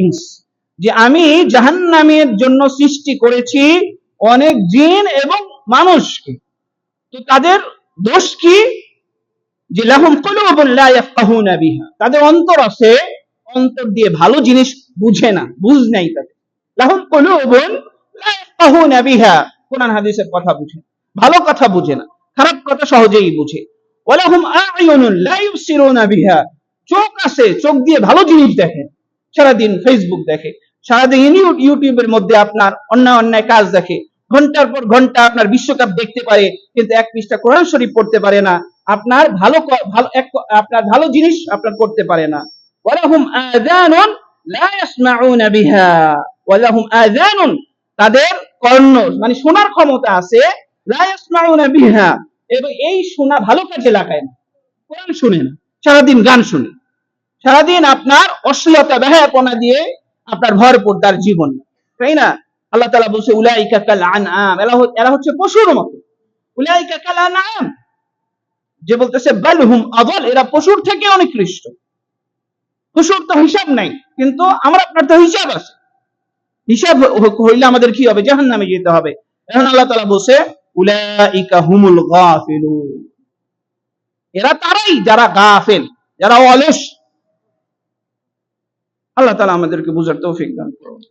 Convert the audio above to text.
ইনস, যে আমি জাহান্নামের জন্য সৃষ্টি করেছি অনেক জিন এবং মানুষকে। তো তাদের দোষ কি? যে লাহুম কুলুবুন লা ইয়াফকাহুনা বিহা, তাদের অন্তর আছে, অন্তর দিয়ে ভালো জিনিস বুঝে না, বুঝ নাই তাদের। লাহুম কুলুবুন লা ইয়াফকাহুনা বিহা, কোরআন হাদিসের কথা বুঝে, ভালো কথা বুঝে না, খারাপ কথা সহজেই বুঝে। ওয়ালাহুম আ'য়ুনুন লা ইউবসিরুনা বিহা, চোখ আছে, চোখ দিয়ে ভালো জিনিস দেখে, সারাদিন ফেসবুক দেখে, সারাদিন ইউটিউবের মধ্যে আপনার অন্যায় কাজ দেখে, ঘন্টার পর ঘন্টা আপনার বিশ্বকাপ দেখতে পারে, কিন্তু এক পৃষ্ঠা কোরআন শরীফ পড়তে পারে না, আপনার আপনার ভালো জিনিস আপনার করতে পারে না। ওয়ালাহুম আযানুন লা ইয়াসমাউনা বিহা, ওয়ালাহুম আযানুন, তাদের কর্ণ মানে শোনার ক্ষমতা আছে, লা ইয়াসমাউনা বিহা, এবং এই শোনা ভালো কাজে লাগায় না, কোরআন শুনে না, সারাদিন গান শুনে, সারাদিন আপনার অশ্লীলতা বেহায়াপনা দিয়ে আপনার ভরপুর তার জীবন, তাই না? আল্লাহ তাআলা বলছে উলাইকা কাল আনআম, এরা হচ্ছে পশুর মতো। উলাইকা কাল আনআম, যে বলতেছে বালহুম আযাল, এরা পশুর থেকে অনেক নিকৃষ্ট। পশুর তো হিসাব নাই, কিন্তু আমার আপনার তো হিসাব আছে, হিসাব হইলে আমাদের কি হবে? জাহান্নামে যেতে হবে। এখন আল্লাহ তাআলা বলছে উলাইকা হুমুল গাফিলুন, এরা তারাই যারা গাফেল, যারা অলস। আল্লাহ তাআলা আমাদেরকে বুঝার তৌফিক দান করুন।